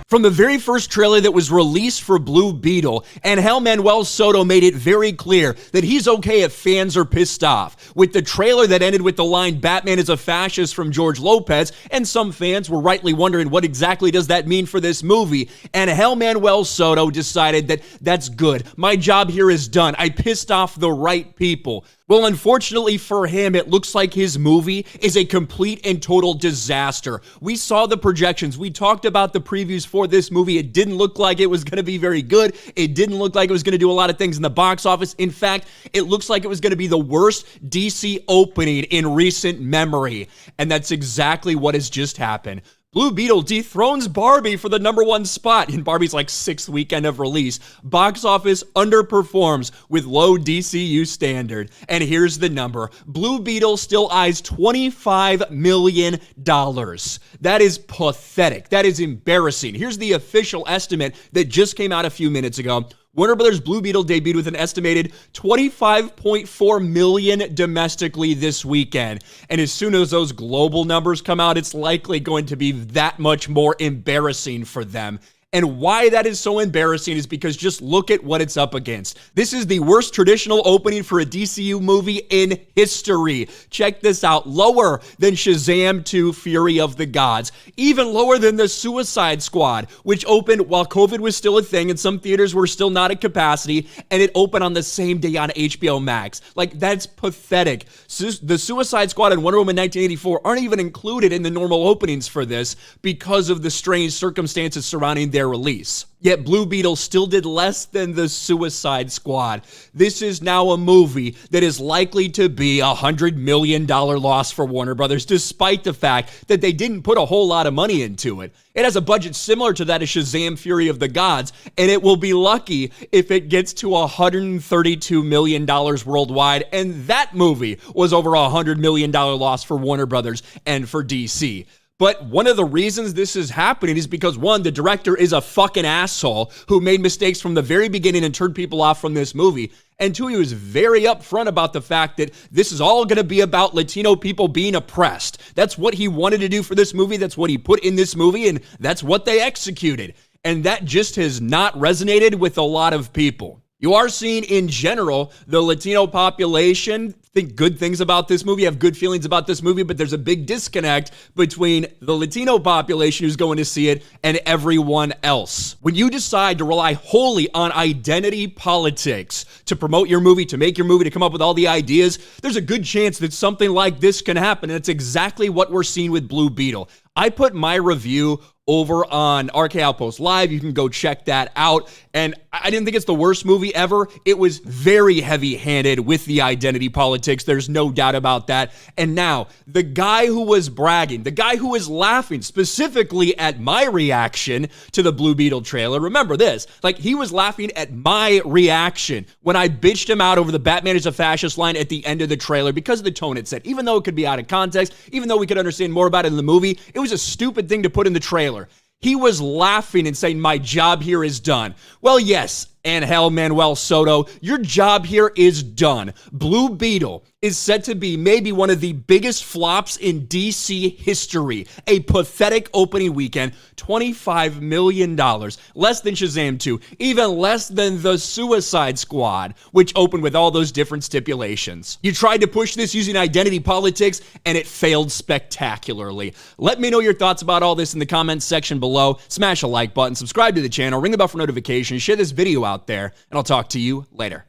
From the very first trailer that was released for Blue Beetle, Angel Manuel Soto made it very clear that he's okay if fans are pissed off. With the trailer that ended with the line, "Batman is a fascist" from George Lopez, and some fans were rightly wondering what exactly does that mean for this movie, Angel Manuel Soto decided that that's good. My job here is done. I pissed off the right people. Well, unfortunately for him, it looks like his movie is a complete and total disaster. We saw the projections. We talked about the previews for this movie. It didn't look like it was going to be very good. It didn't look like it was going to do a lot of things in the box office. In fact, it looks like it was going to be the worst DC opening in recent memory. And that's exactly what has just happened. Blue Beetle dethrones Barbie for the #1 spot in Barbie's 6th weekend of release. Box office underperforms with low DCU standard. And here's the number. Blue Beetle still eyes $25 million. That is pathetic. That is embarrassing. Here's the official estimate that just came out a few minutes ago. Warner Brothers' Blue Beetle debuted with an estimated $25.4 million domestically this weekend. And as soon as those global numbers come out, it's likely going to be that much more embarrassing for them. And why that is so embarrassing is because just look at what it's up against. This is the worst traditional opening for a DCU movie in history. Check this out. Lower than Shazam 2: Fury of the Gods. Even lower than The Suicide Squad, which opened while COVID was still a thing and some theaters were still not at capacity, and it opened on the same day on HBO Max. That's pathetic. The Suicide Squad and Wonder Woman 1984 aren't even included in the normal openings for this because of the strange circumstances surrounding their release. Yet Blue Beetle still did less than The Suicide Squad. This is now a movie that is likely to be a $100 million loss for Warner Brothers, despite the fact that they didn't put a whole lot of money into it. It has a budget similar to that of Shazam: Fury of the Gods, and it will be lucky if it gets to $132 million worldwide, and that movie was over a $100 million loss for Warner Brothers and for DC. But one of the reasons this is happening is because, one, the director is a fucking asshole who made mistakes from the very beginning and turned people off from this movie. And two, he was very upfront about the fact that this is all going to be about Latino people being oppressed. That's what he wanted to do for this movie. That's what he put in this movie, and that's what they executed. And that just has not resonated with a lot of people. You are seeing, in general, the Latino population think good things about this movie, have good feelings about this movie, but there's a big disconnect between the Latino population who's going to see it and everyone else. When you decide to rely wholly on identity politics to promote your movie, to make your movie, to come up with all the ideas, there's a good chance that something like this can happen, and it's exactly what we're seeing with Blue Beetle. I put my review over on RK Outpost Live. You can go check that out. And I didn't think it's the worst movie ever. It was very heavy-handed with the identity politics. There's no doubt about that. And now, the guy who was bragging, the guy who was laughing specifically at my reaction to the Blue Beetle trailer, remember this, he was laughing at my reaction when I bitched him out over the "Batman is a fascist" line at the end of the trailer because of the tone it set. Even though it could be out of context, even though we could understand more about it in the movie, it was a stupid thing to put in the trailer. He was laughing and saying, "My job here is done." Well, yes, Angel Manuel Soto, your job here is done. Blue Beetle is set to be maybe one of the biggest flops in DC history. A pathetic opening weekend, $25 million, less than Shazam 2, even less than The Suicide Squad, which opened with all those different stipulations. You tried to push this using identity politics, and it failed spectacularly. Let me know your thoughts about all this in the comments section below. Smash a like button, subscribe to the channel, ring the bell for notifications, share this video out there, and I'll talk to you later.